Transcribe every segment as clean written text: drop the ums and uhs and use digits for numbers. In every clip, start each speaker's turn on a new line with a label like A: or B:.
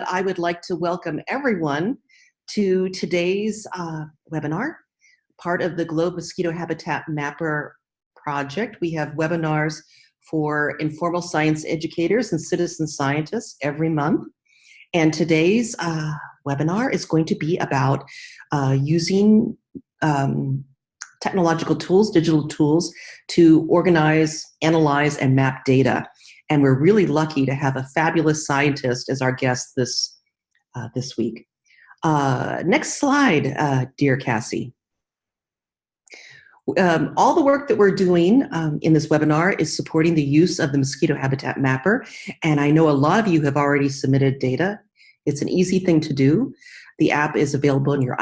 A: I would like to welcome everyone to today's webinar, part of the Globe Mosquito Habitat Mapper project. We have webinars for informal science educators and citizen scientists every month. And today's webinar is going to be about using technological tools, digital tools, to organize, analyze, and map data. And we're really lucky to have a fabulous scientist as our guest this week. Next slide, dear Cassie. All the work that we're doing in this webinar is supporting the use of the Mosquito Habitat Mapper, and I know a lot of you have already submitted data. It's an easy thing to do. The app is available in your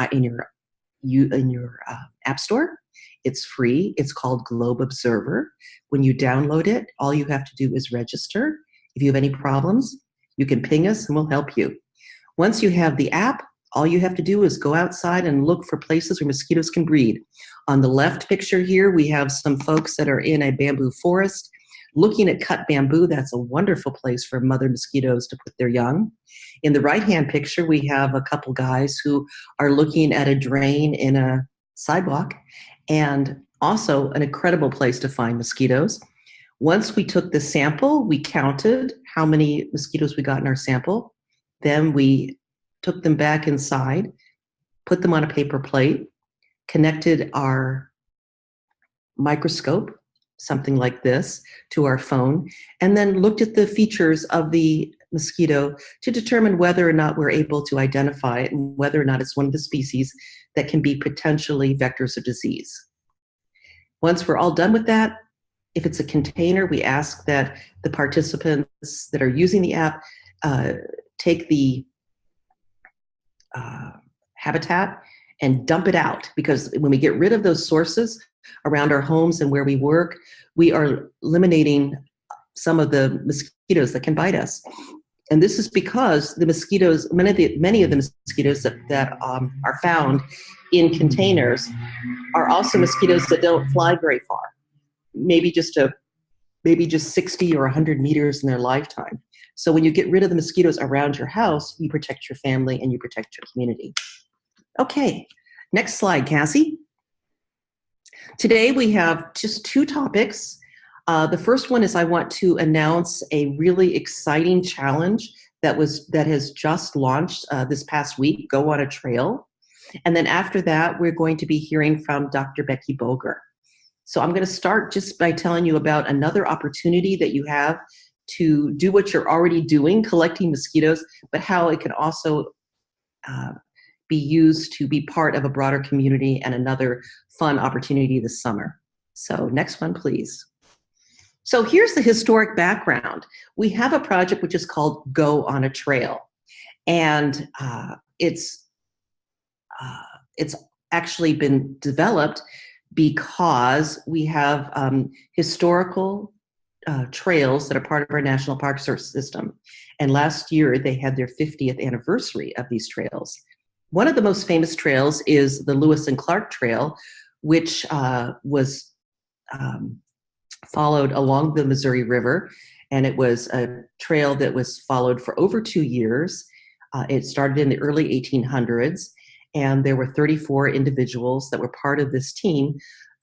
A: App Store. It's free. It's called Globe Observer. When you download it, all you have to do is register. If you have any problems, you can ping us and we'll help you. Once you have the app, all you have to do is go outside and look for places where mosquitoes can breed. On the left picture here, we have some folks that are in a bamboo forest looking at cut bamboo. That's a wonderful place for mother mosquitoes to put their young. In the right-hand picture, we have a couple guys who are looking at a drain in a sidewalk, and also an incredible place to find mosquitoes. Once we took the sample, we counted how many mosquitoes we got in our sample. Then we took them back inside, put them on a paper plate, connected our microscope, something like this, to our phone, and then looked at the features of the mosquito to determine whether or not we're able to identify it and whether or not it's one of the species that can be potentially vectors of disease. Once we're all done with that, if it's a container, we ask that the participants that are using the app take the habitat and dump it out, because when we get rid of those sources around our homes and where we work, we are eliminating some of the mosquitoes that can bite us. And this is because the mosquitoes, many of the mosquitoes that are found in containers are also mosquitoes that don't fly very far, maybe just 60 or 100 meters in their lifetime. So when you get rid of the mosquitoes around your house, you protect your family and you protect your community. Okay, next slide, Cassie. Today we have just two topics. The first one is I want to announce a really exciting challenge that has just launched this past week, Go on a Trail. And then after that, we're going to be hearing from Dr. Becky Boger. So I'm going to start just by telling you about another opportunity that you have to do what you're already doing, collecting mosquitoes, but how it can also be used to be part of a broader community and another fun opportunity this summer. So next one, please. So here's the historic background. We have a project which is called Go on a Trail. And it's actually been developed because we have historical trails that are part of our National Park Service system. And last year they had their 50th anniversary of these trails. One of the most famous trails is the Lewis and Clark Trail, which was followed along the Missouri River. And it was a trail that was followed for over 2 years. It started in the early 1800s. And there were 34 individuals that were part of this team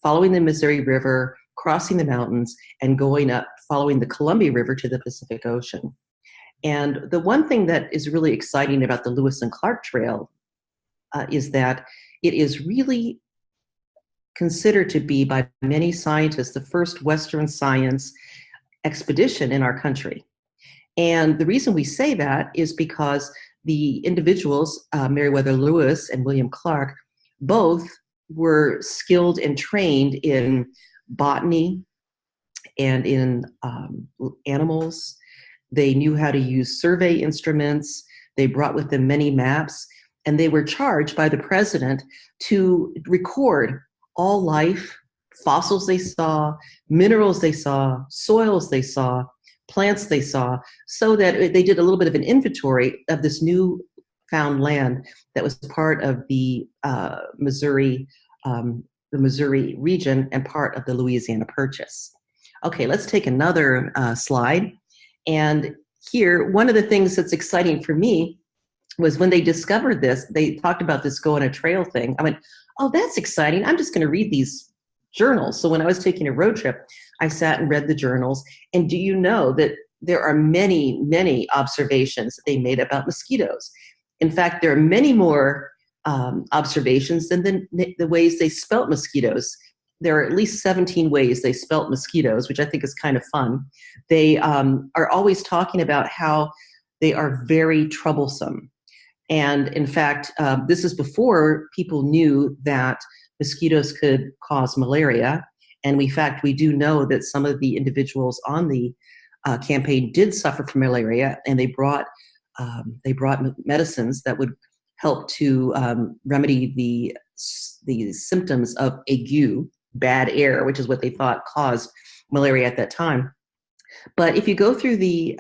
A: following the Missouri River, crossing the mountains, and going up, following the Columbia River to the Pacific Ocean. And the one thing that is really exciting about the Lewis and Clark Trail is that it is really considered to be, by many scientists, the first Western science expedition in our country. And the reason we say that is because the individuals, Meriwether Lewis and William Clark, both were skilled and trained in botany and in animals. They knew how to use survey instruments. They brought with them many maps, and they were charged by the president to record all life, fossils they saw, minerals they saw, soils they saw, plants they saw, so that they did a little bit of an inventory of this new found land that was part of the Missouri region and part of the Louisiana Purchase. Okay, let's take another slide. And here, one of the things that's exciting for me was when they discovered this, they talked about this go on a trail thing. I went, oh, that's exciting. I'm just going to read these journals. So when I was taking a road trip, I sat and read the journals. And do you know that there are many, many observations that they made about mosquitoes? In fact, there are many more observations than the ways they spelt mosquitoes. There are at least 17 ways they spelt mosquitoes, which I think is kind of fun. They are always talking about how they are very troublesome. And in fact, this is before people knew that mosquitoes could cause malaria. And in fact, we do know that some of the individuals on the campaign did suffer from malaria, and they brought medicines that would help to remedy the symptoms of ague, bad air, which is what they thought caused malaria at that time. But if you go through the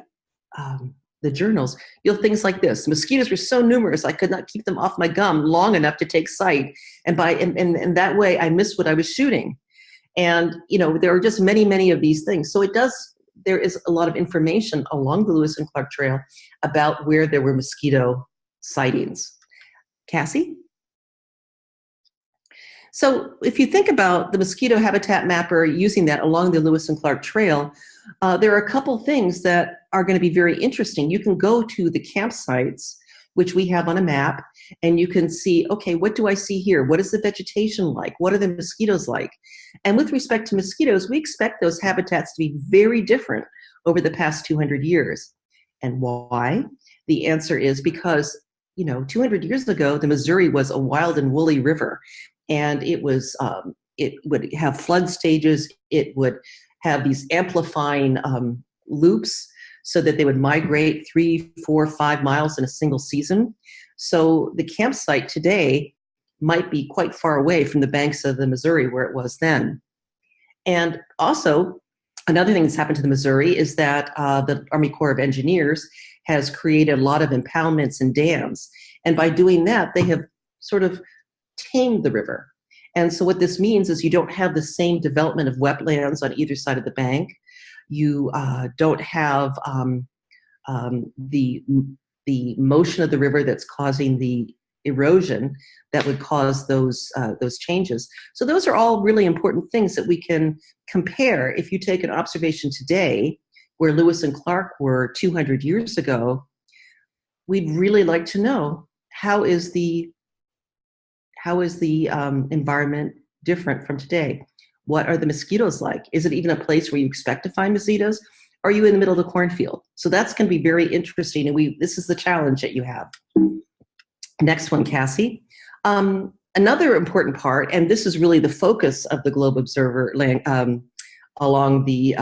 A: journals, you'll things like this: mosquitoes were so numerous I could not keep them off my gum long enough to take sight, and that way I missed what I was shooting. And there are just many, many of these things. So there is a lot of information along the Lewis and Clark Trail about where there were mosquito sightings. Cassie? So if you think about the Mosquito Habitat Mapper, using that along the Lewis and Clark Trail, there are a couple things that are going to be very interesting. You can go to the campsites, which we have on a map, and you can see, okay, what do I see here? What is the vegetation like? What are the mosquitoes like? And with respect to mosquitoes, we expect those habitats to be very different over the past 200 years. And why? The answer is because, 200 years ago, the Missouri was a wild and woolly river, and it would have flood stages. It would have these amplifying loops so that they would migrate 3, 4, 5 miles in a single season. So the campsite today might be quite far away from the banks of the Missouri where it was then. And also, another thing that's happened to the Missouri is that the Army Corps of Engineers has created a lot of impoundments and dams. And by doing that, they have sort of tamed the river. And so what this means is you don't have the same development of wetlands on either side of the bank. You don't have the motion of the river that's causing the erosion that would cause those changes. So those are all really important things that we can compare. If you take an observation today where Lewis and Clark were 200 years ago, we'd really like to know how is the environment different from today? What are the mosquitoes like? Is it even a place where you expect to find mosquitoes? Are you in the middle of the cornfield? So that's going to be very interesting, and this is the challenge that you have. Next one, Cassie. Another important part, and this is really the focus of the Globe Observer along the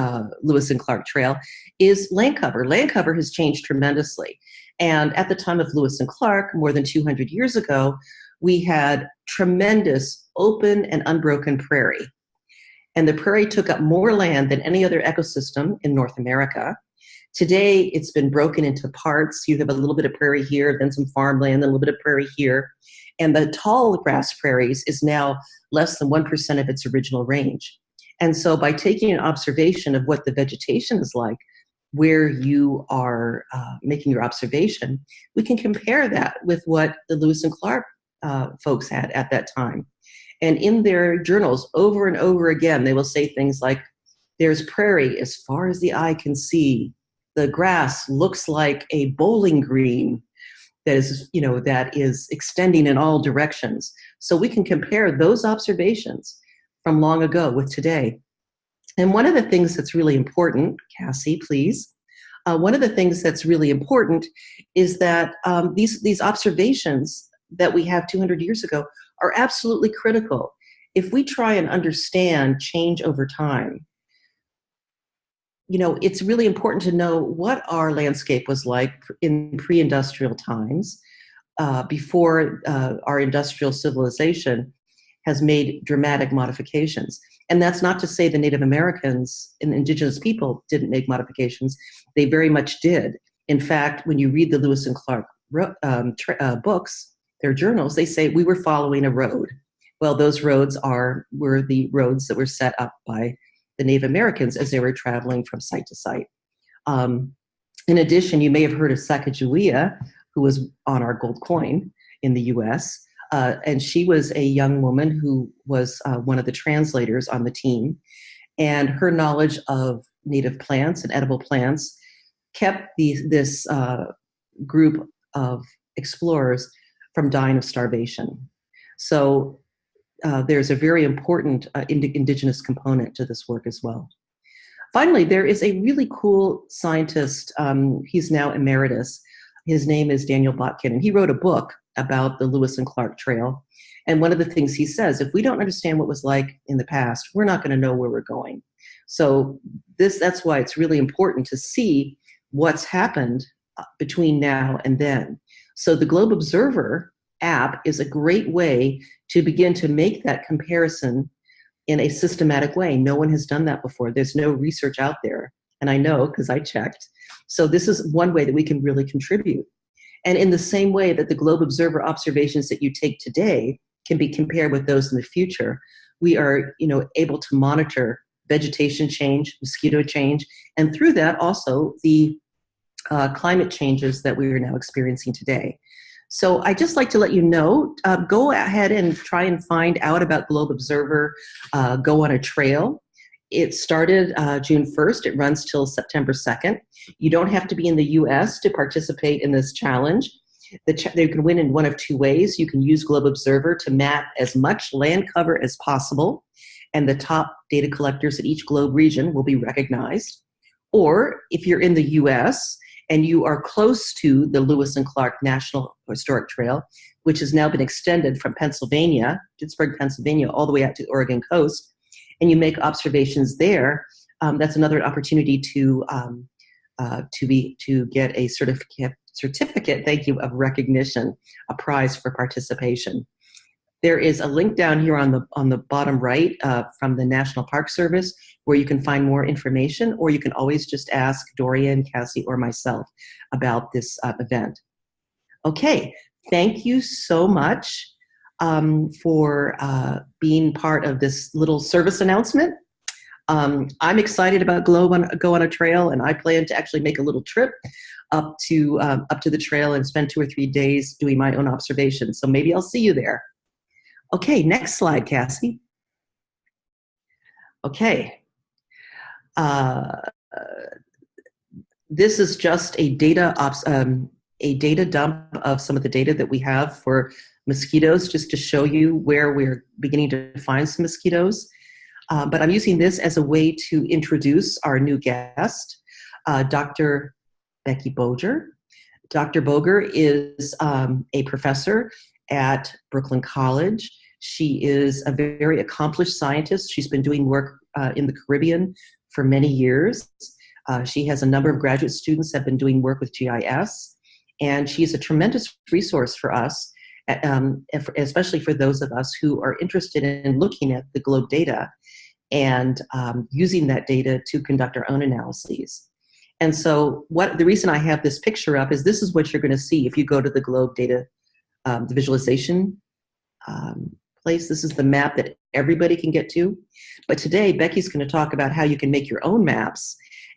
A: Lewis and Clark Trail, is land cover. Land cover has changed tremendously. And at the time of Lewis and Clark, more than 200 years ago, we had tremendous open and unbroken prairie. And the prairie took up more land than any other ecosystem in North America. Today, it's been broken into parts. You have a little bit of prairie here, then some farmland, then a little bit of prairie here. And the tall grass prairies is now less than 1% of its original range. And so by taking an observation of what the vegetation is like, where you are making your observation, we can compare that with what the Lewis and Clark folks had at that time. And in their journals, over and over again, they will say things like, there's prairie as far as the eye can see. The grass looks like a bowling green that is extending in all directions. So we can compare those observations from long ago with today. And one of the things that's really important, Cassie, please, one of the things that's really important is that these observations that we have 200 years ago are absolutely critical. If we try and understand change over time, it's really important to know what our landscape was like in pre-industrial times, before our industrial civilization has made dramatic modifications. And that's not to say the Native Americans and indigenous people didn't make modifications. They very much did. In fact, when you read the Lewis and Clark books, their journals, they say we were following a road. Well, those roads were the roads that were set up by the Native Americans as they were traveling from site to site. In addition, you may have heard of Sacagawea, who was on our gold coin in the US. And she was a young woman who was one of the translators on the team. And her knowledge of native plants and edible plants kept this group of explorers from dying of starvation. So there's a very important indigenous component to this work as well. Finally, there is a really cool scientist. He's now emeritus. His name is Daniel Botkin, and he wrote a book about the Lewis and Clark Trail. And one of the things he says, if we don't understand what was like in the past, we're not going to know where we're going. So that's why it's really important to see what's happened between now and then. So the Globe Observer app is a great way to begin to make that comparison in a systematic way. No one has done that before. There's no research out there. And I know because I checked. So this is one way that we can really contribute. And in the same way that the Globe Observer observations that you take today can be compared with those in the future, we are, able to monitor vegetation change, mosquito change, and through that also the climate changes that we are now experiencing today. So I just like to let you know, go ahead and try and find out about Globe Observer, go on a trail. It started June 1st. It runs till September 2nd. You don't have to be in the US to participate in this challenge. You can win in one of two ways. You can use Globe Observer to map as much land cover as possible, and the top data collectors at each globe region will be recognized. Or if you're in the US and you are close to the Lewis and Clark National Historic Trail, which has now been extended from Pennsylvania, Pittsburgh, Pennsylvania, all the way out to the Oregon coast, and you make observations there, that's another opportunity to get a certificate, thank you, of recognition, a prize for participation. There is a link down here on the bottom right from the National Park Service where you can find more information, or you can always just ask Dorian, Cassie, or myself about this event. Okay, thank you so much for being part of this little service announcement. I'm excited about Go on a Trail, and I plan to actually make a little trip up to the trail and spend 2 or 3 days doing my own observations. So maybe I'll see you there. Okay, next slide, Cassie. Okay. This is just a data dump of some of the data that we have for mosquitoes, just to show you where we're beginning to find some mosquitoes. But I'm using this as a way to introduce our new guest, Dr. Becky Boger. Dr. Boger is a professor at Brooklyn College. She is a very accomplished scientist. She's been doing work in the Caribbean for many years. She has a number of graduate students that have been doing work with GIS, and she's a tremendous resource for us, especially for those of us who are interested in looking at the globe data and using that data to conduct our own analyses. And so the reason I have this picture up is this is what you're going to see if you go to the globe data, the visualization place. This is the map that everybody can get to. But today, Becky's going to talk about how you can make your own maps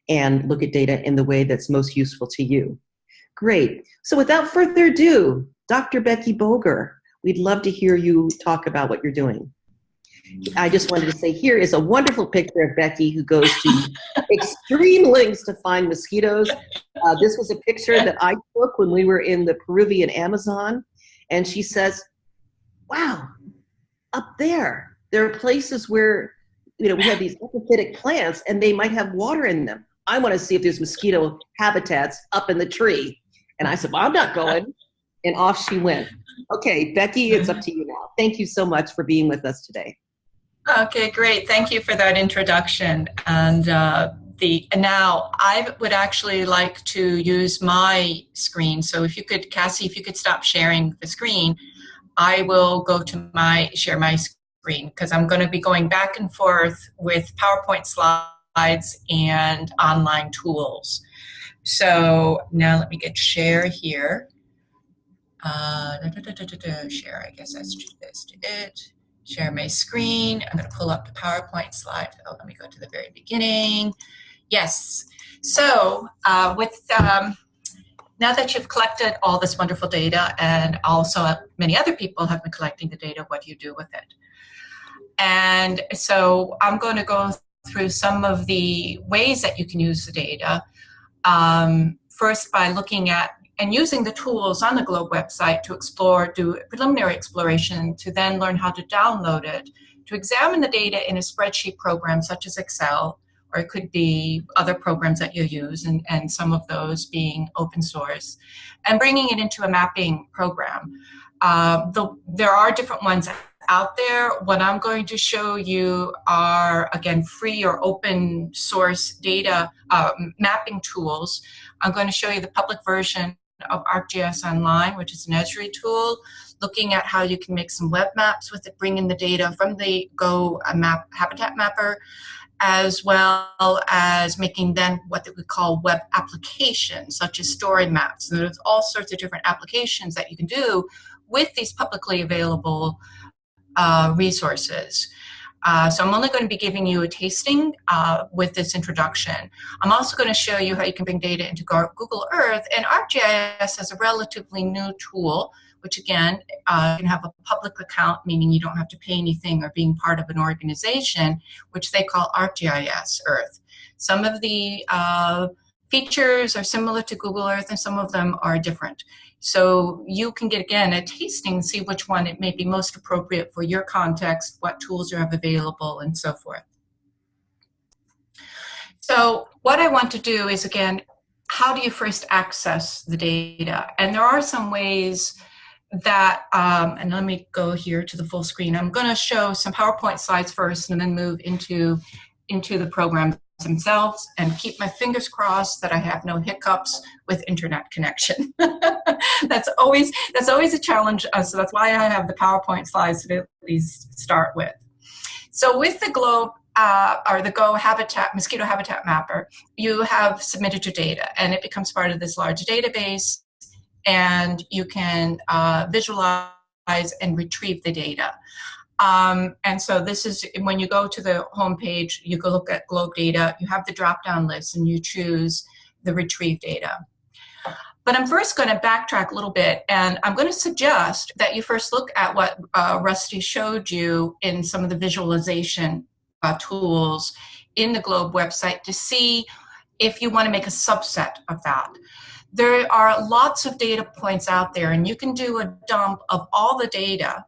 A: and look at data in the way that's most useful to you. Great. So without further ado, Dr. Becky Boger, we'd love to hear you talk about what you're doing. I just wanted to say here is a wonderful picture of Becky who goes to extreme lengths to find mosquitoes. This was a picture that I took when we were in the Peruvian Amazon. And she says, wow, up there are places where we have these epiphytic plants and they might have water in them. I want to see if there's mosquito habitats up in the tree. And I said, well, I'm not going. And off she went. Okay, Becky, it's up to you now. Thank you so much for being with us today.
B: Okay, great. Thank you for that introduction. And now I would actually like to use my screen. So if you could, Cassie, if you could stop sharing the screen, I will go to share my screen, because I'm going to be going back and forth with PowerPoint slides and online tools. So now let me get share here. Share, I guess that's just it. Share my screen. I'm going to pull up the PowerPoint slide. Oh, let me go to the very beginning. Yes. So now now that you've collected all this wonderful data, and also many other people have been collecting the data, what do you do with it? And so I'm going to go through some of the ways that you can use the data. First, by looking at and using the tools on the GLOBE website to explore, do preliminary exploration, to then learn how to download it, to examine the data in a spreadsheet program such as Excel, or it could be other programs that you use, and some of those being open source, and bringing it into a mapping program. There are different ones out there. What I'm going to show you are, again, free or open source data mapping tools. I'm going to show you the public version of ArcGIS Online, which is an Esri tool, looking at how you can make some web maps with it, bring in the data from the HabitatMapper, as well as making then what we call web applications, such as story maps. And there's all sorts of different applications that you can do with these publicly available resources. So I'm only going to be giving you a tasting with this introduction. I'm also going to show you how you can bring data into Google Earth, and ArcGIS has a relatively new tool, which again, you can have a public account, meaning you don't have to pay anything or being part of an organization, which they call ArcGIS Earth. Some of the features are similar to Google Earth, and some of them are different. So you can get, again, a tasting, see which one it may be most appropriate for your context, what tools you have available, and so forth. So what I want to do is, again, how do you first access the data? And there are some ways that, and let me go here to the full screen. I'm going to show some PowerPoint slides first and then move into the program themselves, and keep my fingers crossed that I have no hiccups with internet connection. That's always a challenge, so that's why I have the PowerPoint slides to at least start with. So with the GLOBE or the Go Mosquito HabitatMapper, you have submitted your data, and it becomes part of this large database, and you can visualize and retrieve the data. And so this is, when you go to the home page, you go look at GLOBE data, you have the drop-down list, and you choose the retrieve data. But I'm first going to backtrack a little bit, and I'm going to suggest that you first look at what Rusty showed you in some of the visualization tools in the GLOBE website to see if you want to make a subset of that. There are lots of data points out there, and you can do a dump of all the data.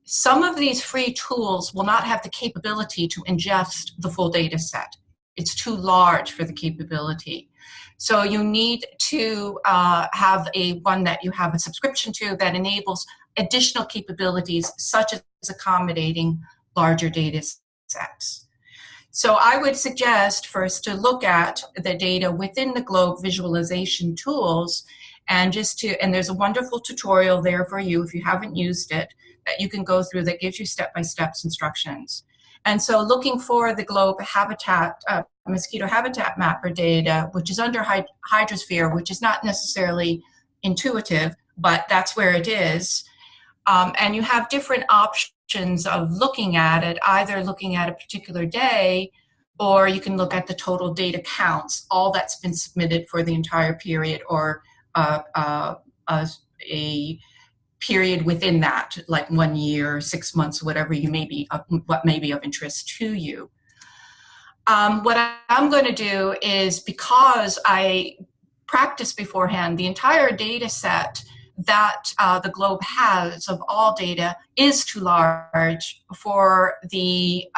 B: Some of these free tools will not have the capability to ingest the full data set. It's too large for the capability. So you need to have one that you have a subscription to that enables additional capabilities, such as accommodating larger data sets. So I would suggest first to look at the data within the GLOBE visualization tools, and and there's a wonderful tutorial there for you if you haven't used it, that you can go through that gives you step-by-step instructions. And so looking for the GLOBE Mosquito HabitatMapper data, which is under Hydrosphere, which is not necessarily intuitive, but that's where it is. And you have different options of looking at it, either looking at a particular day, or you can look at the total data counts, all that's been submitted for the entire period, or a period within that, like 1 year, 6 months, whatever you may be, what may be of interest to you. What I'm going to do is, because I practiced beforehand, the entire data set that the GLOBE has of all data is too large for the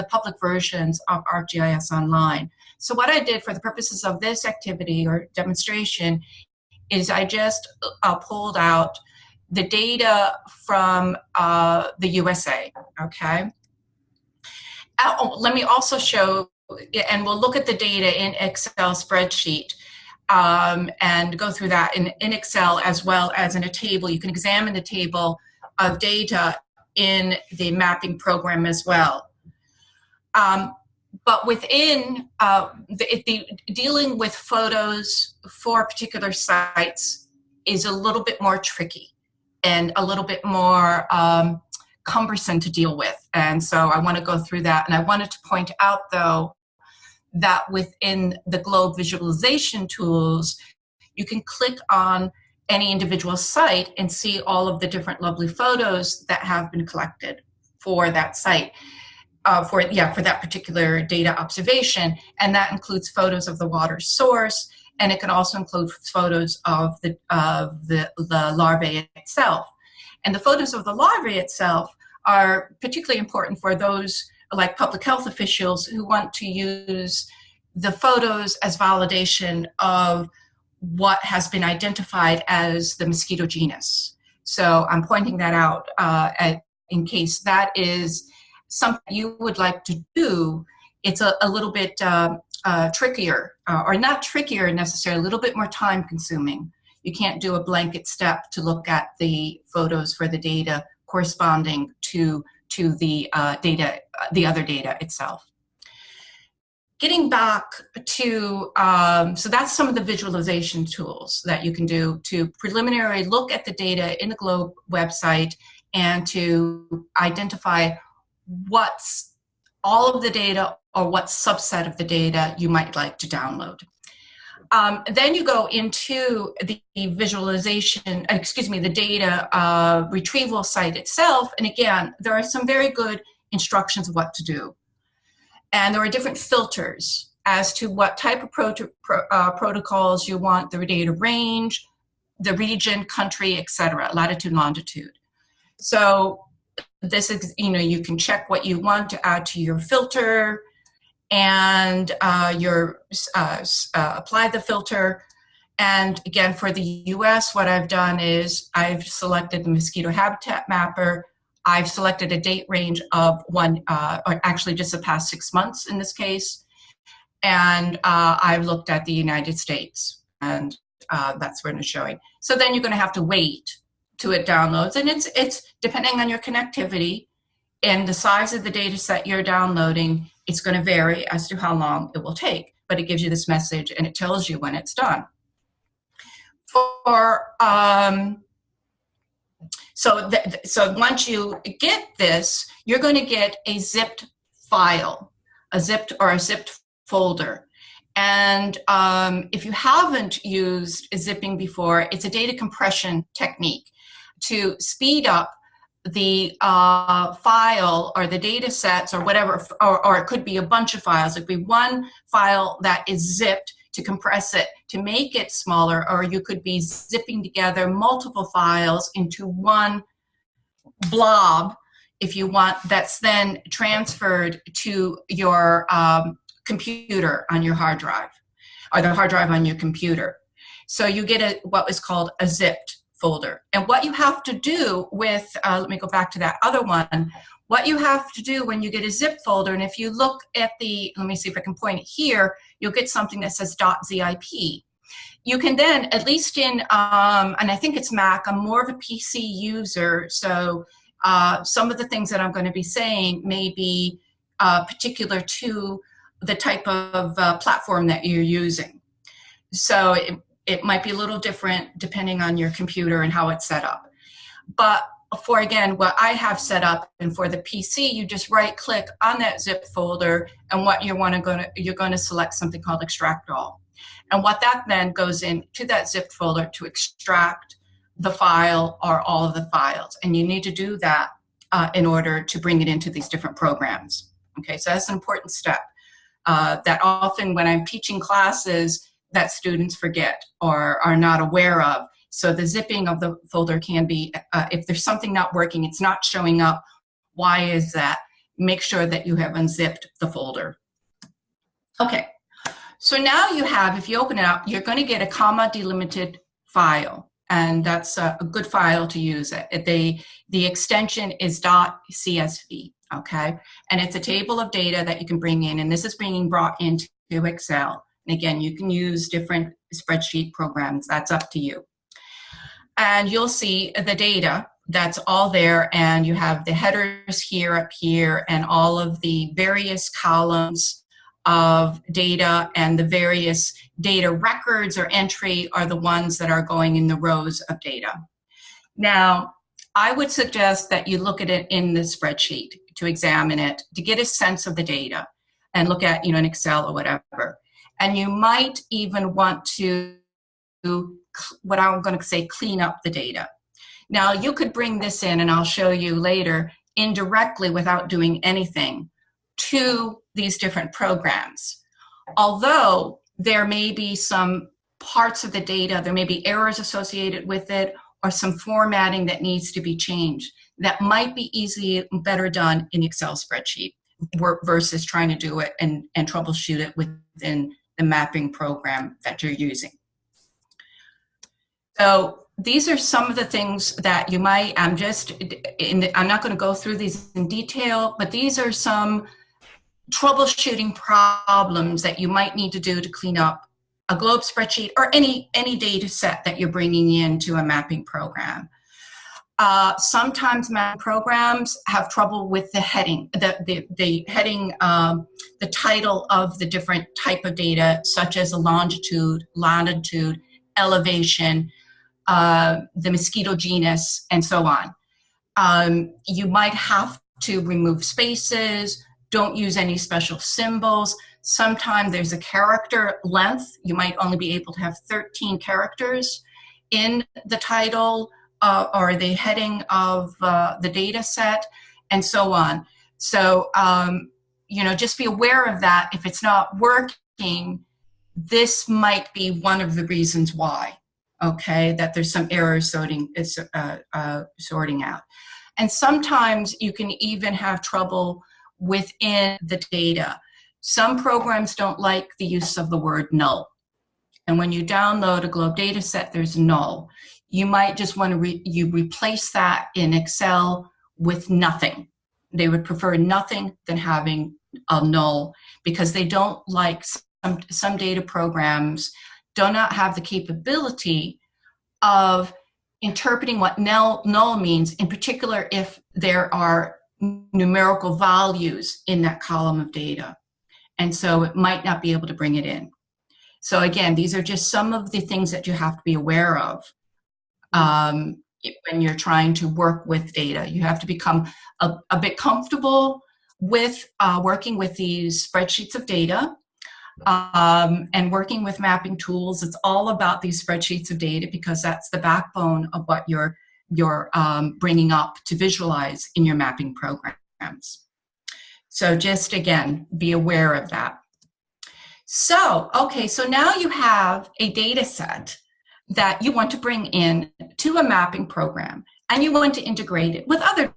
B: public versions of ArcGIS Online. So what I did for the purposes of this activity or demonstration is I just pulled out the data from the USA, okay? Let me also show, and we'll look at the data in Excel spreadsheet and go through that in Excel as well as in a table. You can examine the table of data in the mapping program as well. But within dealing with photos for particular sites is a little bit more tricky and a little bit more cumbersome to deal with. And so I want to go through that. And I wanted to point out, though, that within the GLOBE visualization tools, you can click on any individual site and see all of the different lovely photos that have been collected for that site, for that particular data observation. And that includes photos of the water source, and it can also include photos of the larvae itself. And the photos of the larvae itself are particularly important for those like public health officials who want to use the photos as validation of what has been identified as the mosquito genus. So I'm pointing that out in case that is something you would like to do. It's a little bit trickier, or not trickier necessarily, a little bit more time consuming. You can't do a blanket step to look at the photos for the data corresponding to the data, the other data itself. Getting back to, so that's some of the visualization tools that you can do to preliminarily look at the data in the GLOBE website and to identify what's all of the data or what subset of the data you might like to download. Then you go into the visualization, the data retrieval site itself. And again, there are some very good instructions of what to do. And there are different filters as to what type of protocols you want, the data range, the region, country, etc., latitude, longitude. So this is, you can check what you want to add to your filter, and apply the filter. And again, for the US, what I've done is I've selected the Mosquito HabitatMapper. I've selected a date range of or actually just the past 6 months in this case. And I've looked at the United States, and that's where it's showing. So then you're going to have to wait till it downloads. And it's depending on your connectivity and the size of the data set you're downloading, it's going to vary as to how long it will take. But it gives you this message and it tells you when it's done. So once you get this, you're going to get a zipped file, a zipped folder. And if you haven't used zipping before, it's a data compression technique to speed up the file or the data sets or whatever, or it could be a bunch of files. It could be one file that is zipped to compress it, to make it smaller, or you could be zipping together multiple files into one blob, if you want, that's then transferred to your computer on your hard drive, or the hard drive on your computer. So you get what is called a zipped folder. And what you have to do with, let me go back to that other one, what you have to do when you get a zip folder, and if you look at the, let me see if I can point it here, you'll get something that says .zip. You can then, at least in, and I think it's Mac, I'm more of a PC user, so some of the things that I'm going to be saying may be particular to the type of platform that you're using. So it might be a little different depending on your computer and how it's set up. But for, again, what I have set up, and for the PC, you just right-click on that zip folder, and what you're going to select something called Extract All. And what that then goes into that zip folder to extract the file or all of the files. And you need to do that in order to bring it into these different programs. Okay, so that's an important step that often when I'm teaching classes that students forget or are not aware of. So the zipping of the folder can be, if there's something not working, it's not showing up, why is that? Make sure that you have unzipped the folder. Okay, so now you have, if you open it up, you're going to get a comma delimited file, and that's a good file to use. The extension is .csv, okay? And it's a table of data that you can bring in, and this is being brought into Excel. And again, you can use different spreadsheet programs, that's up to you. And you'll see the data that's all there, and you have the headers here, up here, and all of the various columns of data, and the various data records or entry are the ones that are going in the rows of data. Now, I would suggest that you look at it in the spreadsheet to examine it, to get a sense of the data, and look at, in Excel or whatever. And you might even want to what I'm going to say, clean up the data. Now, you could bring this in, and I'll show you later, indirectly without doing anything to these different programs. Although there may be some parts of the data, there may be errors associated with it, or some formatting that needs to be changed. That might be better done in Excel spreadsheet versus trying to do it and troubleshoot it within the mapping program that you're using. So these are some of the things that you might, I'm not going to go through these in detail, but these are some troubleshooting problems that you might need to do to clean up a globe spreadsheet or any data set that you're bringing into a mapping program. Sometimes mapping programs have trouble with the heading, the heading, the title of the different type of data, such as a longitude, latitude, elevation, the mosquito genus, and so on. You might have to remove spaces, don't use any special symbols. Sometimes there's a character length. You might only be able to have 13 characters in the title or the heading of the data set, and so on. So, just be aware of that. If it's not working, this might be one of the reasons why, okay, that there's some errors sorting out. And sometimes you can even have trouble within the data. Some programs don't like the use of the word null. And when you download a globe data set, there's null. You might just want to replace that in Excel with nothing. They would prefer nothing than having a null, because they don't like some data programs do not have the capability of interpreting what null means, in particular if there are numerical values in that column of data. And so it might not be able to bring it in. So again, these are just some of the things that you have to be aware of when you're trying to work with data. You have to become a bit comfortable with working with these spreadsheets of data and working with mapping tools. It's all about these spreadsheets of data, because that's the backbone of what you're bringing up to visualize in your mapping programs. So just, again, be aware of that. So, okay, so now you have a data set that you want to bring in to a mapping program, and you want to integrate it with other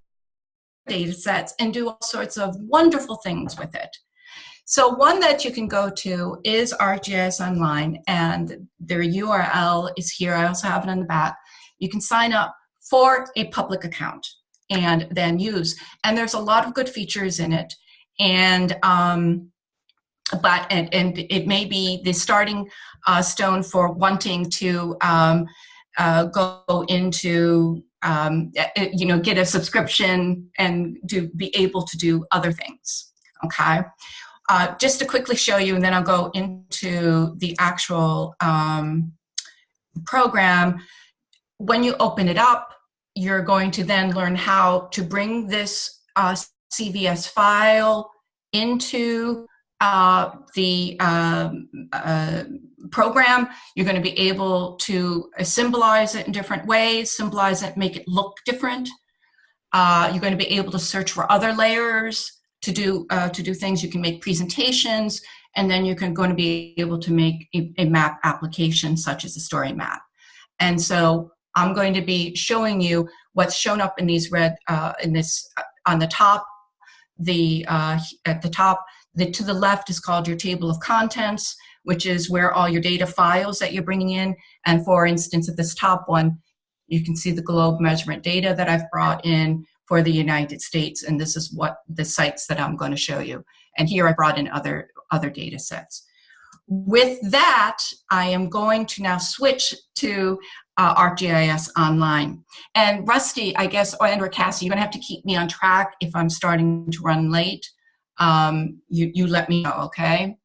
B: data sets and do all sorts of wonderful things with it. So one that you can go to is ArcGIS Online, and their URL is here. I also have it on the back. You can sign up for a public account and then use. And there's a lot of good features in it. And it may be the starting stone for wanting to go into get a subscription and to be able to do other things. Okay, just to quickly show you, and then I'll go into the actual program. When you open it up, you're going to then learn how to bring this CVS file into the program. You're going to be able to symbolize it in different ways, symbolize it, make it look different. You're going to be able to search for other layers to do things. You can make presentations, and then you're going to be able to make a map application such as a story map. And so I'm going to be showing you what's shown up in these red, on the top. At the top, to the left is called your table of contents, which is where all your data files that you're bringing in. And for instance, at this top one, you can see the globe measurement data that I've brought in for the United States, and this is what the sites that I'm going to show you. And here I brought in other data sets. With that, I am going to now switch to ArcGIS Online. And Rusty, I guess, or Cassie, you're going to have to keep me on track if I'm starting to run late. You let me know, okay?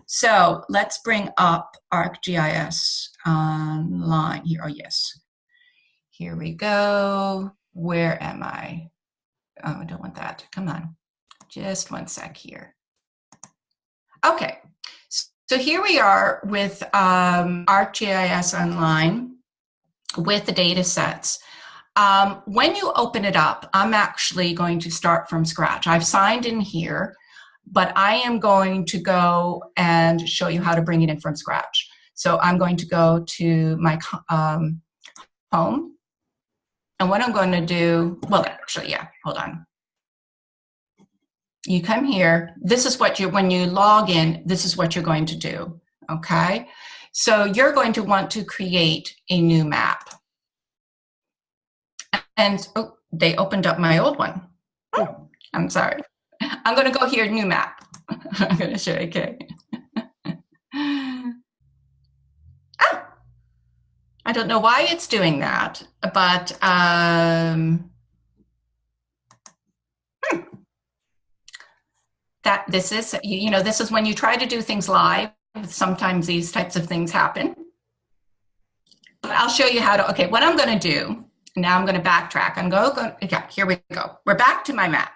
B: So let's bring up ArcGIS Online here. Oh, yes. Here we go. Where am I? Oh, I don't want that. Come on. Just one sec here. Okay. So here we are with ArcGIS Online with the data sets. When you open it up, I'm actually going to start from scratch. I've signed in here, but I am going to go and show you how to bring it in from scratch. So I'm going to go to my home. And what I'm going to do, well, actually, yeah, hold on. You come here. This is what when you log in, this is what you're going to do, okay? So you're going to want to create a new map. And oh, they opened up my old one. Oh, I'm sorry. I'm going to go here, new map. I'm going to show you, okay. Oh, I don't know why it's doing that, but that this is, you know, this is when you try to do things live. Sometimes these types of things happen. But I'll show you how to, okay, what I'm going to do, now I'm going to backtrack. I'm going, yeah, here we go. We're back to my map.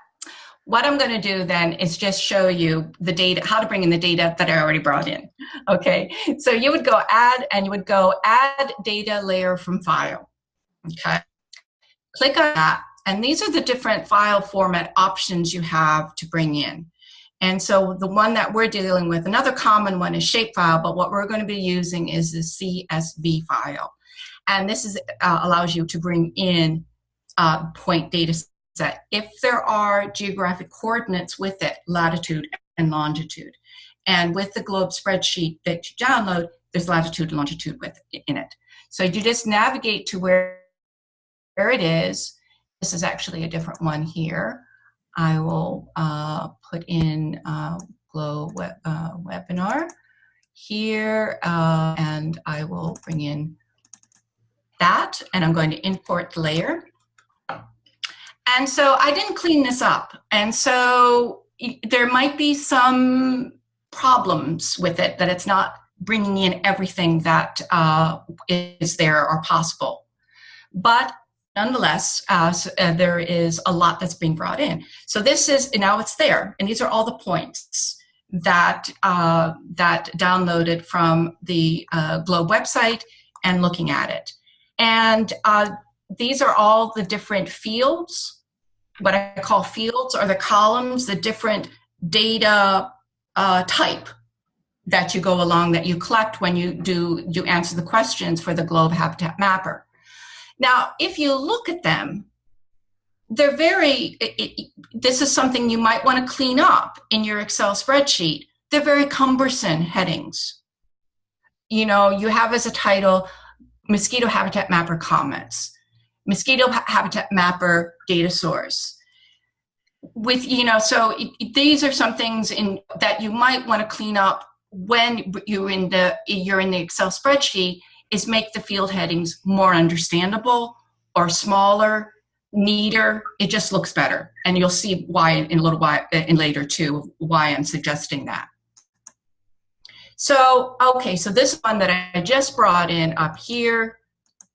B: What I'm going to do then is just show you the data, how to bring in the data that I already brought in. Okay, so you would go add, and you would go add data layer from file. Okay, click on that, and these are the different file format options you have to bring in. And so the one that we're dealing with, another common one is shapefile, but what we're going to be using is the CSV file. And this is allows you to bring in point data set if there are geographic coordinates with it, latitude and longitude. And with the globe spreadsheet that you download, there's latitude and longitude in it. So you just navigate to where it is. This is actually a different one here. I will put in Globe webinar here, and I will bring in that, and I'm going to import the layer. And so I didn't clean this up, and so there might be some problems with it, that it's not bringing in everything that is there or possible. But nonetheless, there is a lot that's being brought in. So this is, now it's there, and these are all the points that that downloaded from the Globe website and looking at it. And these are all the different fields. What I call fields are the columns, the different data type that you go along, that you collect when you answer the questions for the Globe Habitat Mapper. Now, if you look at them, they're very, this is something you might want to clean up in your Excel spreadsheet. They're very cumbersome headings. You know, you have as a title, Mosquito Habitat Mapper comments, Mosquito Habitat Mapper data source. With, you know, so these are some things that you might want to clean up when you're in the Excel spreadsheet, is make the field headings more understandable or smaller, neater. It just looks better. And you'll see why in a little while, in later too, why I'm suggesting that. So, okay, so this one that I just brought in up here,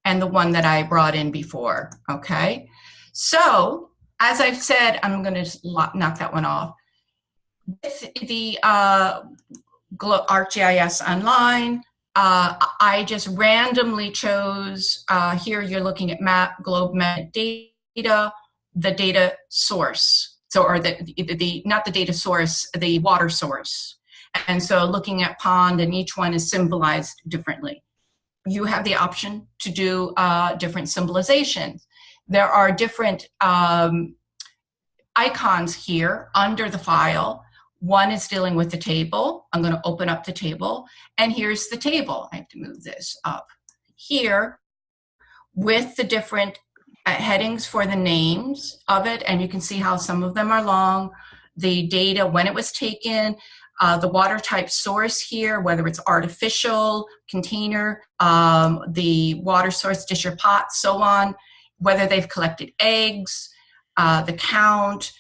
B: and the one that I brought in before, okay? So, as I've said, I'm gonna just knock that one off. With the ArcGIS Online, I just randomly chose, here you're looking at globe map data, the data source. So, or not the data source, the water source. And so looking at pond, and each one is symbolized differently. You have the option to do different symbolizations. There are different icons here under the file. One is dealing with the table. I'm going to open up the table, and here's the table. I have to move this up here with the different headings for the names of it, and you can see how some of them are long. The data, when it was taken, the water type source here, whether it's artificial, container, the water source, dish or pot, so on, whether they've collected eggs, the count,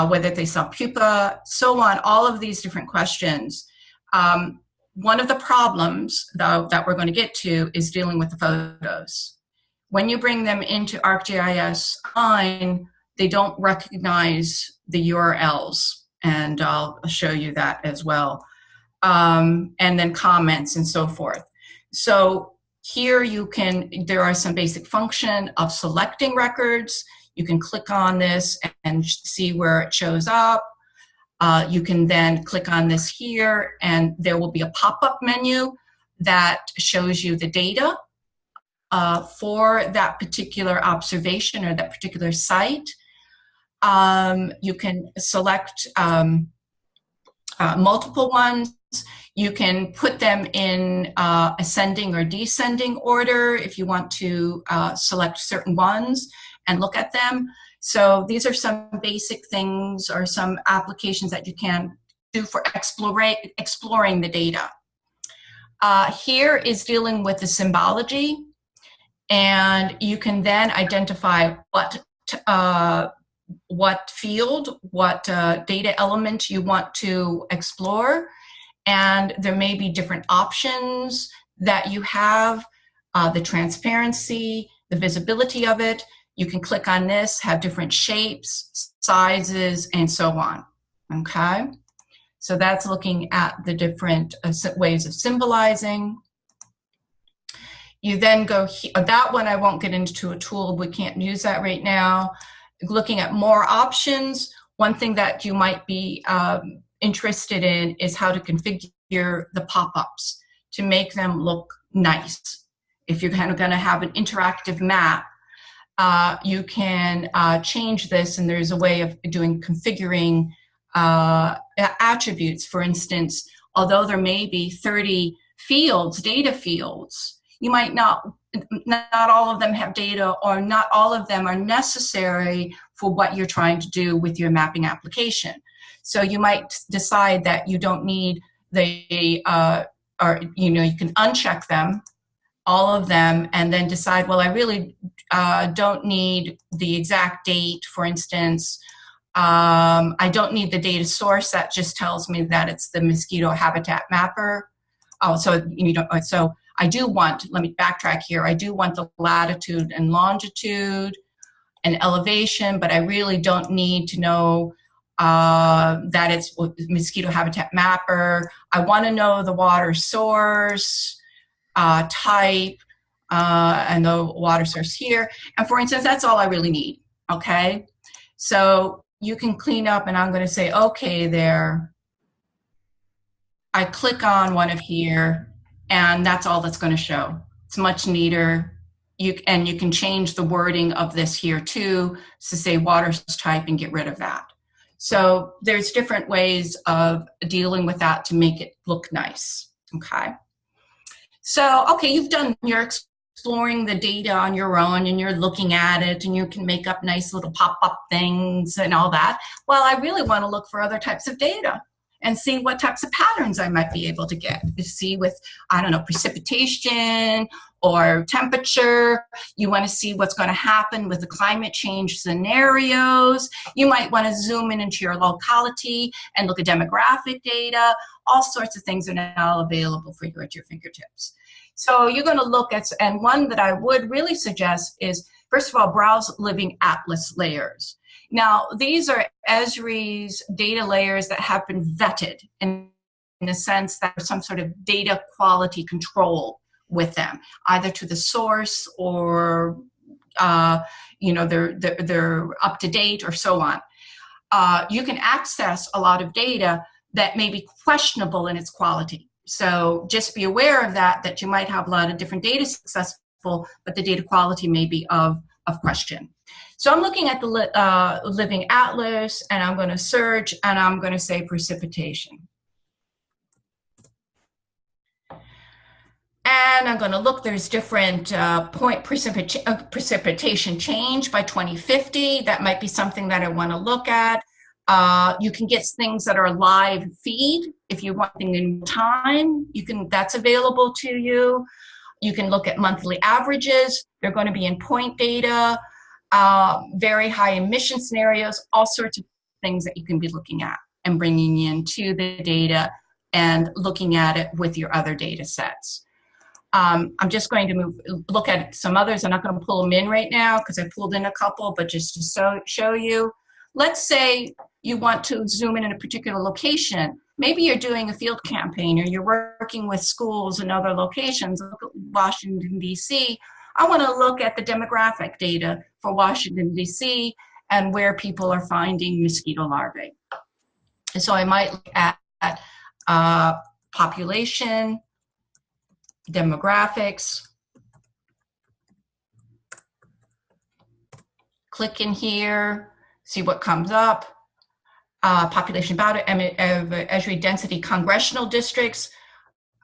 B: whether they saw pupa, so on, all of these different questions. One of the problems, though, that we're going to get to is dealing with the photos. When you bring them into ArcGIS Online, they don't recognize the URLs, and I'll show you that as well. and then comments and so forth. So here there are some basic function of selecting records. You can click on this and see where it shows up. You can then click on this here, and there will be a pop-up menu that shows you the data for that particular observation or that particular site. You can select multiple ones. You can put them in ascending or descending order if you want to select certain ones and look at them. So these are some basic things or some applications that you can do for exploring the data. Here is dealing with the symbology, and you can then identify what field, what data element you want to explore, and there may be different options that you have, the transparency, the visibility of it. You can click on this, have different shapes, sizes, and so on, okay? So that's looking at the different ways of symbolizing. You then go, that one I won't get into a tool, we can't use that right now. Looking at more options, one thing that you might be interested in is how to configure the pop-ups to make them look nice. If you're kind of going to have an interactive map, you can change this, and there's a way of configuring attributes. For instance, although there may be 30 fields, data fields, you might not all of them have data, or not all of them are necessary for what you're trying to do with your mapping application. So you might decide that you don't need you can uncheck them, all of them, and then decide, well, I really don't need the exact date, for instance. I don't need the data source that just tells me that it's the Mosquito HabitatMapper. Oh, so I do want, let me backtrack here, I do want the latitude and longitude and elevation, but I really don't need to know that it's Mosquito HabitatMapper. I want to know the water source, type, and the water source here. And for instance, that's all I really need, okay? So you can clean up, and I'm going to say, okay, there. I click on one of here, and that's all that's going to show. It's much neater. And you can change the wording of this here too, to say water type and get rid of that. So there's different ways of dealing with that to make it look nice, okay? So, okay, you're exploring the data on your own, and you're looking at it, and you can make up nice little pop-up things and all that. Well, I really want to look for other types of data and see what types of patterns I might be able to get. To see with, I don't know, precipitation or temperature. You want to see what's going to happen with the climate change scenarios. You might want to zoom in into your locality and look at demographic data. All sorts of things are now available for you at your fingertips. So you're going to look at, and one that I would really suggest is, first of all, browse living atlas layers. Now, these are Esri's data layers that have been vetted in the sense that there's some sort of data quality control with them, either to the source or, they're up to date or so on. You can access a lot of data that may be questionable in its quality. So just be aware of that you might have a lot of different data successful, but the data quality may be of question. So I'm looking at the Living Atlas, and I'm going to search, and I'm going to say precipitation. And I'm going to look, there's different precipitation change by 2050. That might be something that I want to look at. You can get things that are live feed. If you want things in time, that's available to you. You can look at monthly averages. They're going to be in point data, very high emission scenarios, all sorts of things that you can be looking at and bringing into the data and looking at it with your other data sets. I'm just going to look at some others. I'm not going to pull them in right now because I pulled in a couple, but just to show you. Let's say you want to zoom in a particular location maybe you're doing a field campaign or you're working with schools in other locations, Washington, D.C. I want to look at the demographic data for Washington, D.C. and where people are finding mosquito larvae. And so I might look at population, demographics, click in here, see what comes up. Population boundary, Esri density, congressional districts,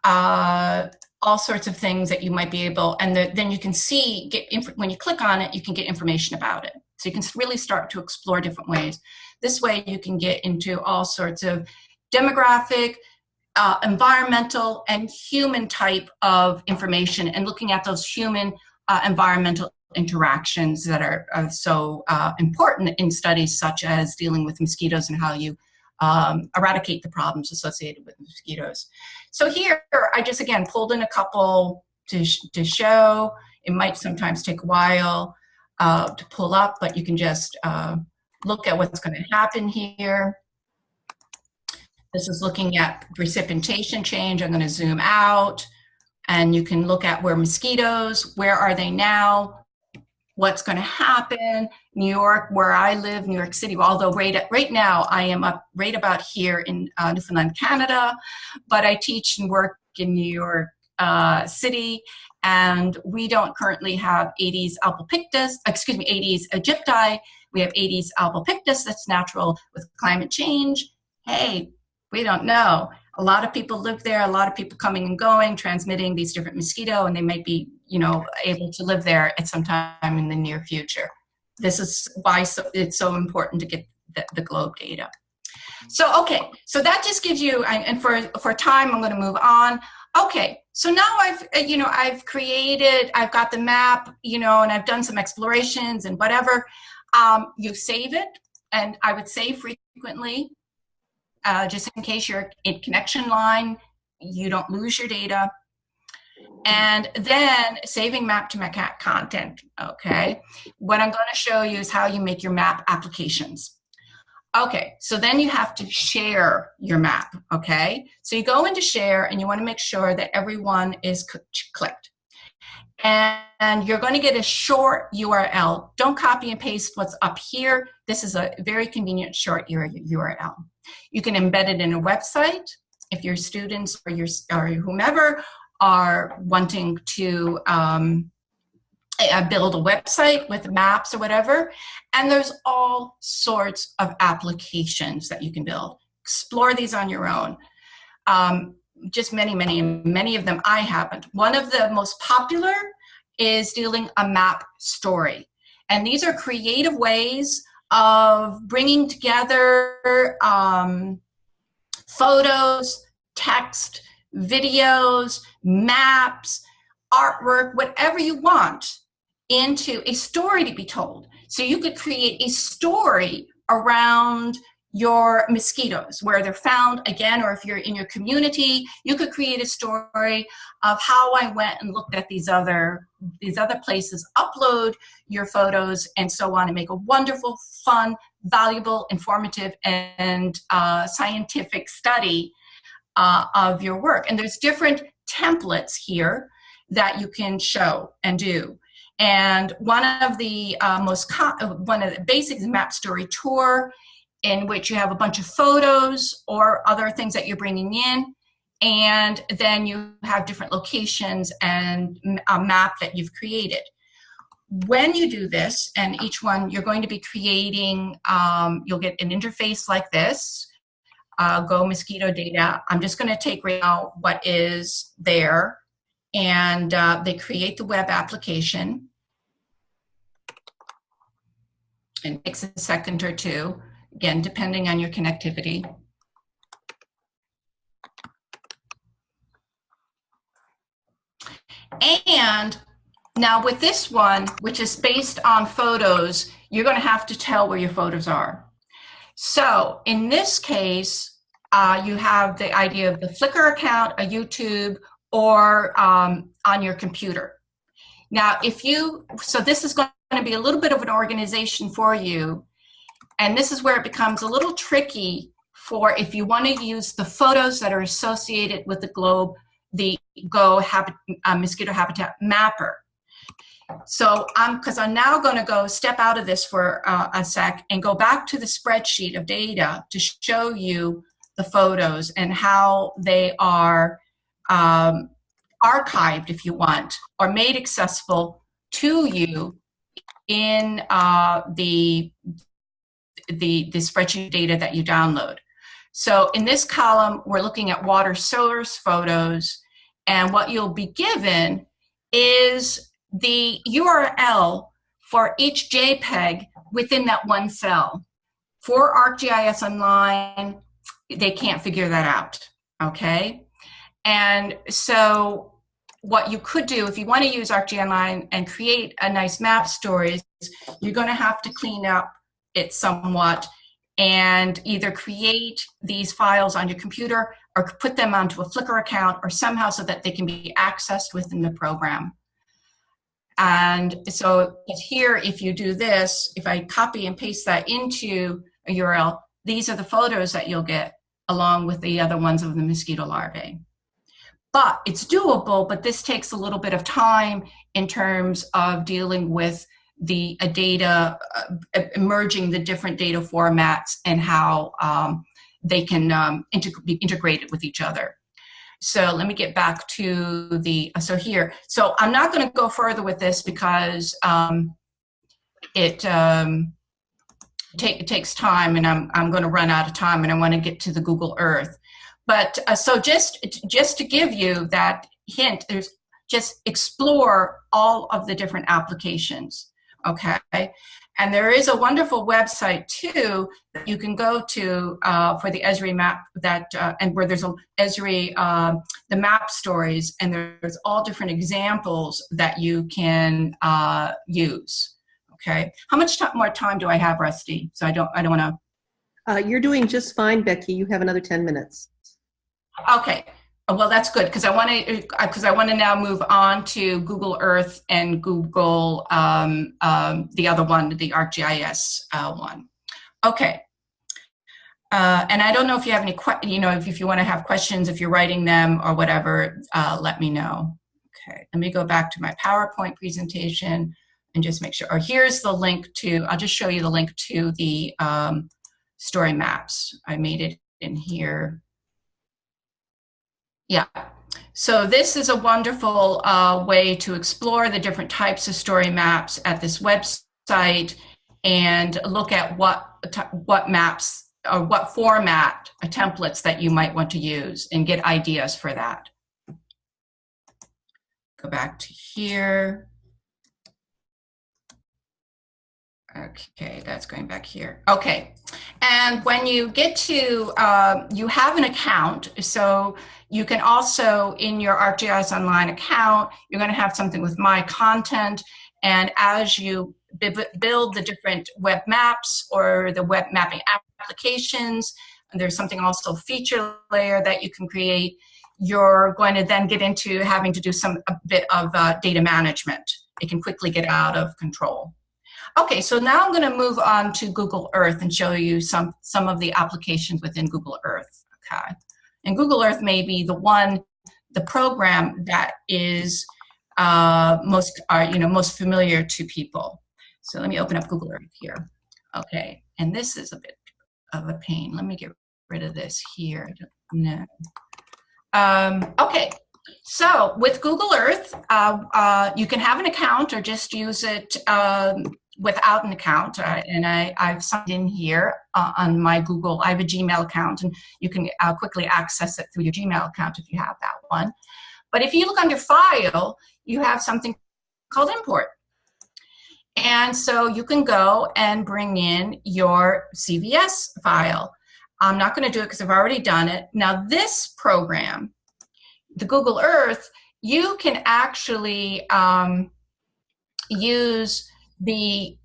B: all sorts of things that you might be able, and then you can see, when you click on it, you can get information about it. So you can really start to explore different ways. This way you can get into all sorts of demographic, environmental, and human type of information, and looking at those human environmental interactions that are so important in studies such as dealing with mosquitoes and how you eradicate the problems associated with mosquitoes. So here I just again pulled in a couple to show. It might sometimes take a while to pull up, but you can just look at what's going to happen here. This is looking at precipitation change. I'm going to zoom out, and you can look at where mosquitoes, where are they now? What's going to happen? New York, where I live, New York City, although right now I am up right about here in Newfoundland, Canada, but I teach and work in New York City, and we don't currently have Aedes albopictus, Aedes aegypti. We have Aedes albopictus that's natural with climate change. Hey, we don't know. A lot of people live there, a lot of people coming and going, transmitting these different mosquito, and they might be, able to live there at some time in the near future. This is why it's so important to get the globe data. So, okay, so that just gives you, and for time, I'm going to move on. Okay, so now I've got the map, and I've done some explorations and whatever. You save it, and I would save frequently, just in case you're in connection line, you don't lose your data. And then saving map to map content, okay? What I'm going to show you is how you make your map applications. Okay, so then you have to share your map, okay? So you go into share, and you want to make sure that everyone is clicked. And you're going to get a short URL. Don't copy and paste what's up here. This is a very convenient short URL. You can embed it in a website if your students or whomever are wanting to build a website with maps or whatever. And there's all sorts of applications that you can build. Explore these on your own. Just many of them I haven't. One of the most popular is dealing a map story. And these are creative ways of bringing together photos, text, videos, maps, artwork, whatever you want, into a story to be told. So you could create a story around your mosquitoes, where they're found, again, or if you're in your community, you could create a story of how I went and looked at these other places, upload your photos and so on, and make a wonderful, fun, valuable, informative, and scientific study of your work. And there's different templates here that you can show and do. And one of the basics is Map Story Tour, in which you have a bunch of photos or other things that you're bringing in, and then you have different locations and a map that you've created. When you do this, and each one you're going to be creating, you'll get an interface like this. Go mosquito data. I'm just going to take right now what is there, and they create the web application. It takes a second or two, again, depending on your connectivity. And now with this one, which is based on photos, you're going to have to tell where your photos are. So in this case, you have the idea of the Flickr account, a YouTube, or on your computer. Now, so this is going to be a little bit of an organization for you, and this is where it becomes a little tricky for if you want to use the photos that are associated with the globe, the Mosquito Habitat Mapper. So because I'm now going to go step out of this for a sec and go back to the spreadsheet of data to show you the photos and how they are archived, if you want, or made accessible to you in the spreadsheet data that you download. So in this column, we're looking at water source photos, and what you'll be given is the URL for each JPEG within that one cell. For ArcGIS Online, they can't figure that out, okay? And so what you could do, if you want to use ArcGIS Online and create a nice map stories, you're going to have to clean up it somewhat and either create these files on your computer or put them onto a Flickr account or somehow so that they can be accessed within the program. And so here, if you do this, if I copy and paste that into a URL, these are the photos that you'll get along with the other ones of the mosquito larvae. But it's doable, but this takes a little bit of time in terms of dealing with the data, merging the different data formats and how they can be integrated with each other. So let me get back to the, so here. So I'm not going to go further with this because it takes time, and I'm going to run out of time, and I want to get to the Google Earth. But so just to give you that hint, there's just explore all of the different applications, okay? And there is a wonderful website too that you can go to for the Esri map that and where there's a Esri the map stories, and there's all different examples that you can use. Okay, how much more time do I have, Rusty? So I don't want to.
A: You're doing just fine, Becky. You have another 10 minutes.
B: Okay. Well, that's good because I want to now move on to Google Earth and Google the other one, the ArcGIS one. Okay. And I don't know if you have any if you want to have questions, if you're writing them or whatever, let me know. Okay. Let me go back to my PowerPoint presentation and just make sure. Or here's the link to. I'll just show you the link to the story maps. I made it in here. Yeah, so this is a wonderful way to explore the different types of story maps at this website and look at what maps or what format templates that you might want to use and get ideas for that. Go back to here. Okay, that's going back here. Okay, and when you get to, you have an account, so you can also, in your ArcGIS Online account, you're going to have something with My Content, and as you build the different web maps or the web mapping applications, and there's something also feature layer that you can create, you're going to then get into having to do a bit of data management. It can quickly get out of control. Okay, so now I'm going to move on to Google Earth and show you some of the applications within Google Earth. Okay, and Google Earth may be the program that is most familiar to people. So let me open up Google Earth here. Okay, and this is a bit of a pain. Let me get rid of this here. I don't know. Okay. So with Google Earth, you can have an account or just use it without an account. And I've signed in here on my Google. I have a Gmail account, and you can quickly access it through your Gmail account if you have that one. But if you look under File, you have something called Import. And so you can go and bring in your CVS file. I'm not going to do it because I've already done it. Now this program, the Google Earth, you can actually use it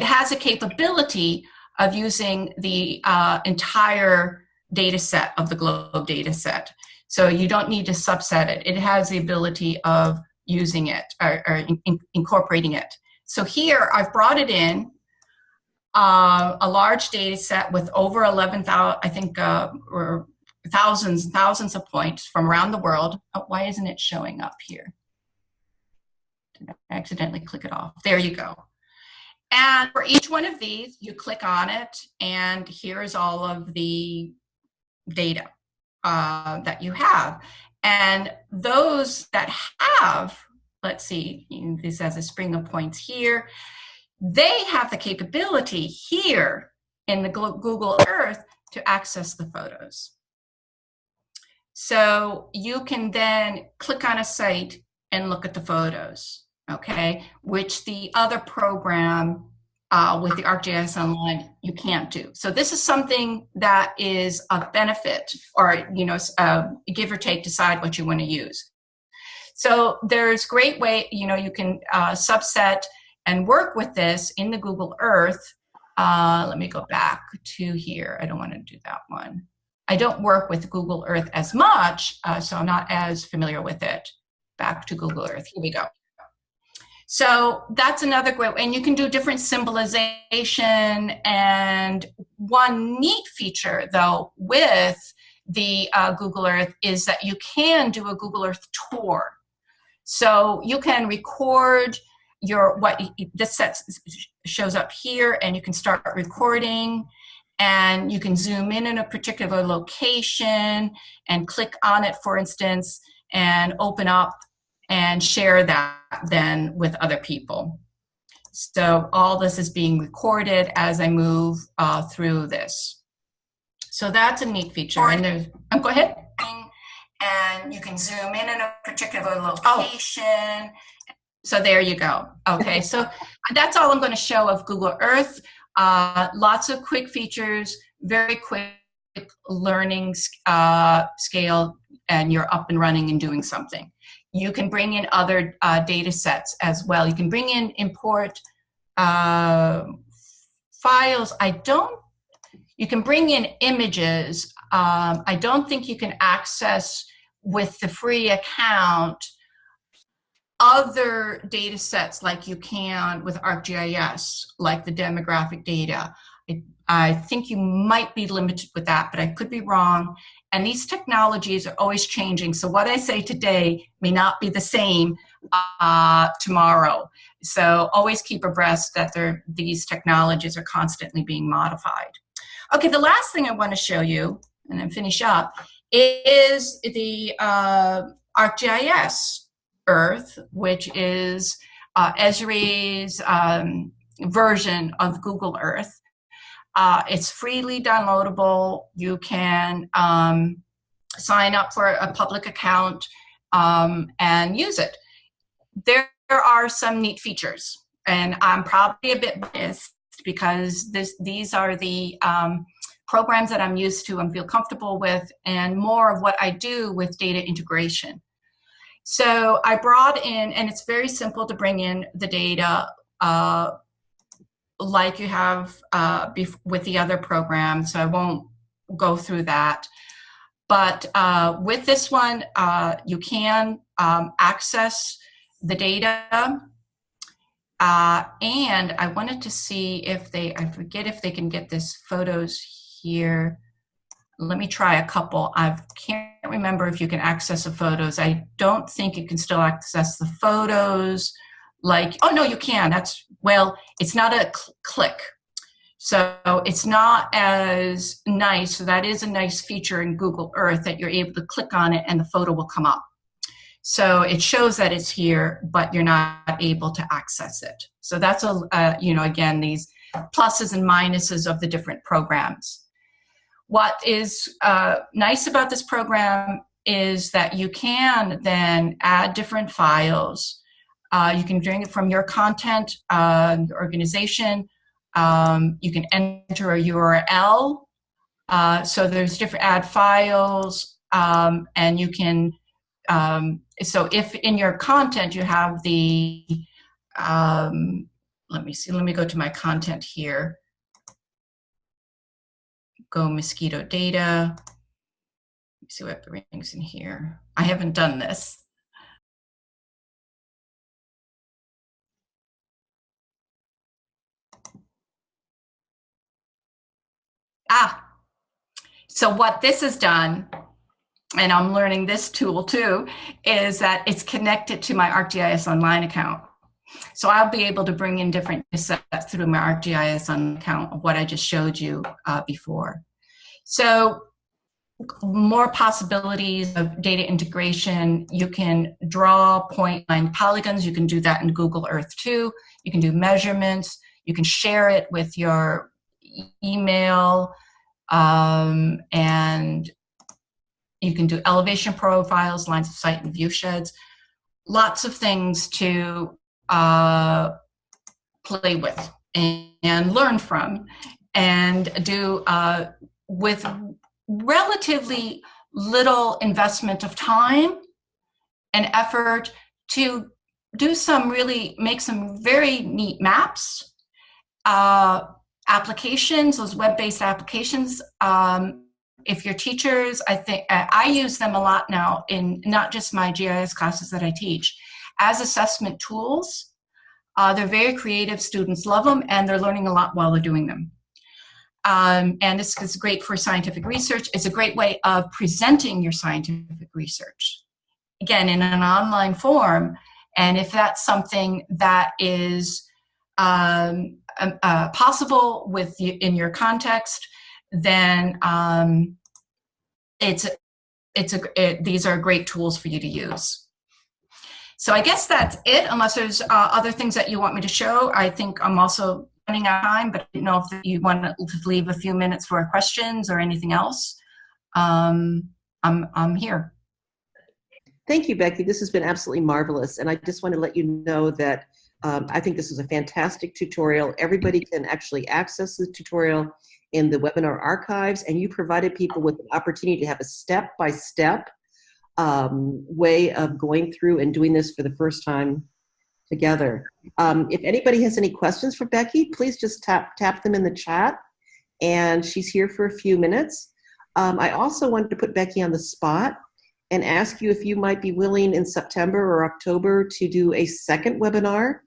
B: has a capability of using the entire data set of the globe data set. So you don't need to subset it. It has the ability of using it or incorporating it. So here I've brought it in. a large data set with over 11,000, I think, or thousands and thousands of points from around the world. Oh, why isn't it showing up here? Did I accidentally click it off? There you go. And for each one of these, you click on it, and here's all of the data that you have. And those that have, let's see, this has a string of points here, they have the capability here in the Google Earth to access the photos. So you can then click on a site and look at the photos, okay, which the other program with the ArcGIS Online you can't do. So this is something that is of benefit, or give or take, decide what you want to use. So there's great way, you can subset and work with this in the Google Earth. Let me go back to here. I don't want to do that one. I don't work with Google Earth as much, so I'm not as familiar with it. Back to Google Earth. Here we go. So that's another great way. And you can do different symbolization. And one neat feature, though, with the Google Earth is that you can do a Google Earth tour. So you can record this set shows up here, and you can start recording, and you can zoom in a particular location and click on it, for instance, and open up and share that then with other people. So all this is being recorded as I move through this. So that's a neat feature. And there's, go ahead. And you can zoom in a particular location. Oh. So there you go. Okay, so that's all I'm going to show of Google Earth. Lots of quick features, very quick learning scale, and you're up and running and doing something. You can bring in other data sets as well. You can bring in, import files. You can bring in images. I don't think you can access with the free account other data sets like you can with ArcGIS, like the demographic data. I think you might be limited with that, but I could be wrong. And these technologies are always changing. So what I say today may not be the same tomorrow. So always keep abreast that these technologies are constantly being modified. Okay, the last thing I want to show you, and then finish up, is the ArcGIS Earth, which is Esri's version of Google Earth. It's freely downloadable. You can sign up for a public account and use it. There are some neat features, and I'm probably a bit biased because these are the programs that I'm used to and feel comfortable with, and more of what I do with data integration. So I brought in, and it's very simple to bring in the data like you have with the other program, so I won't go through that. But with this one, you can access the data. And I wanted to see if I forget if they can get this photos here. Let me try a couple. I can't remember if you can access the photos. I don't think you can still access the photos. Like, oh no, you can. Well, it's not a click. So it's not as nice. So that is a nice feature in Google Earth that you're able to click on it and the photo will come up. So it shows that it's here, but you're not able to access it. So that's again, these pluses and minuses of the different programs. What is nice about this program is that you can then add different files. You can bring it from your content, your organization. You can enter a URL. So there's different add files, and you can, so if in your content you have the, let me see, let me go to my content here. Go mosquito data. Let me see what brings in here. I haven't done this. So what this has done, and I'm learning this tool too, is that it's connected to my ArcGIS Online account. So I'll be able to bring in different sets through my ArcGIS Online account of what I just showed you before. So more possibilities of data integration. You can draw point line polygons. You can do that in Google Earth too. You can do measurements. You can share it with your email, and you can do elevation profiles, lines of sight, and view sheds. Lots of things to play with and learn from, and do with relatively little investment of time and effort to do make some very neat maps, applications, those web-based applications. If you're teachers, I think I use them a lot now in not just my GIS classes that I teach, as assessment tools. They're very creative, students love them, and they're learning a lot while they're doing them. And this is great for scientific research. It's a great way of presenting your scientific research, again, in an online form. And if that's something that is possible with you in your context, then these are great tools for you to use. So I guess that's it, unless there's other things that you want me to show. I think I'm also running out of time, but I didn't know if you want to leave a few minutes for questions or anything else. I'm here.
A: Thank you, Becky. This has been absolutely marvelous. And I just want to let you know that I think this is a fantastic tutorial. Everybody can actually access the tutorial in the webinar archives, and you provided people with an opportunity to have a step-by-step way of going through and doing this for the first time together. If anybody has any questions for Becky, please just tap them in the chat, and she's here for a few minutes. I also wanted to put Becky on the spot and ask you if you might be willing in September or October to do a second webinar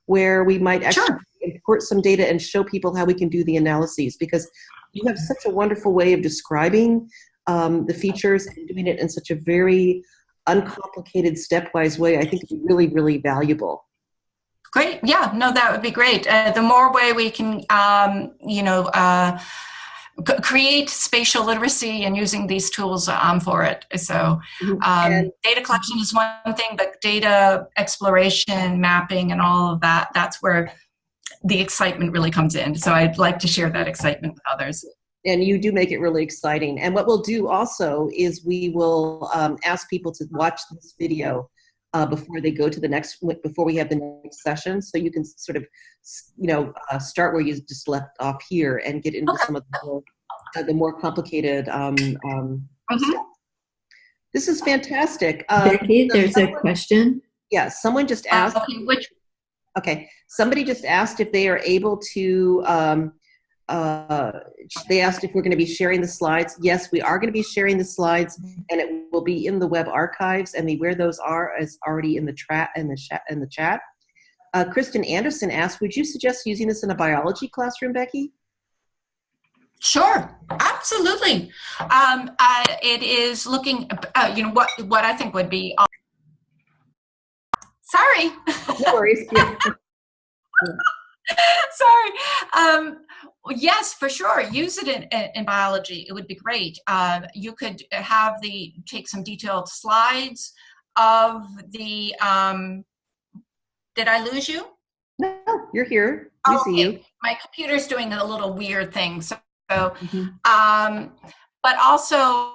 A: where we might actually import some data and show people how we can do the analyses, because you have such a wonderful way of describing the features and doing it in such a very uncomplicated, stepwise way. I think it's really, really valuable.
B: Great. Yeah, no, that would be great. The more way we can, create spatial literacy and using these tools, for it. So data collection is one thing, but data exploration, mapping, and all of that, that's where the excitement really comes in. So I'd like to share that excitement with others.
A: And you do make it really exciting. And what we'll do also is we will ask people to watch this video before they go to the next, before we have the next session. So you can sort of, start where you just left off here and get into some of the more complicated stuff. This is fantastic.
C: Becky, there's a question.
A: Yeah, someone just asked. Okay, somebody just asked if they are able to, they asked if we're going to be sharing the slides. Yes, we are going to be sharing the slides, and it will be in the web archives, and where those are is already in the chat. Kristen Anderson asked, would you suggest using this in a biology classroom, Becky?
B: Sure, absolutely. It is looking, what I think would be. Sorry.
A: No worries. Yeah.
B: Sorry. Yes, for sure. Use it in biology. It would be great. You could take some detailed slides of the. Did I lose you?
A: No, you're here. We see you.
B: My computer's doing a little weird thing. So, but also,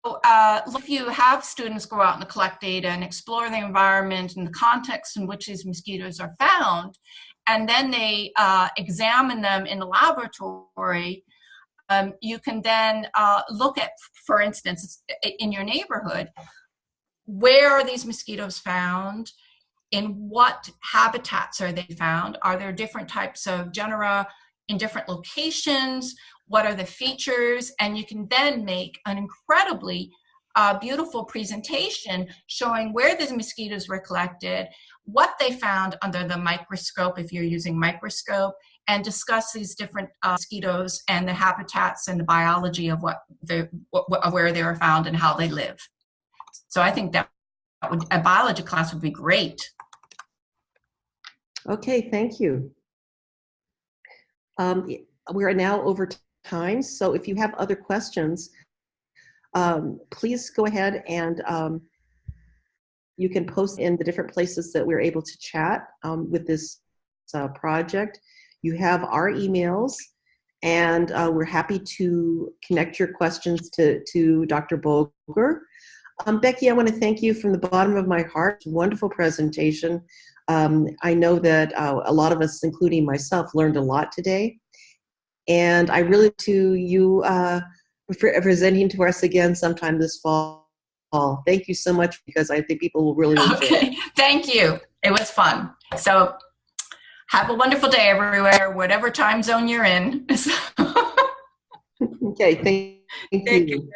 B: if you have students go out and collect data and explore the environment and the context in which these mosquitoes are found, and then they examine them in the laboratory, you can then look at, for instance, in your neighborhood, where are these mosquitoes found? In what habitats are they found? Are there different types of genera in different locations? What are the features? And you can then make an incredibly beautiful presentation showing where these mosquitoes were collected, what they found under the microscope if you're using microscope, and discuss these different mosquitoes and the habitats and the biology of where they are found and how they live. So I think that a biology class would be great.
A: Okay, thank you. We are now over time, so if you have other questions, please go ahead and you can post in the different places that we're able to chat with this project. You have our emails, and we're happy to connect your questions to Dr. Boger. Becky, I want to thank you from the bottom of my heart. Wonderful presentation. I know that a lot of us, including myself, learned a lot today. And I really to you for presenting to us again sometime this fall. Thank you so much, because I think people will really enjoy it.
B: Thank you. It was fun. So have a wonderful day everywhere, whatever time zone you're in.
A: Okay, thank you.
B: Thank you.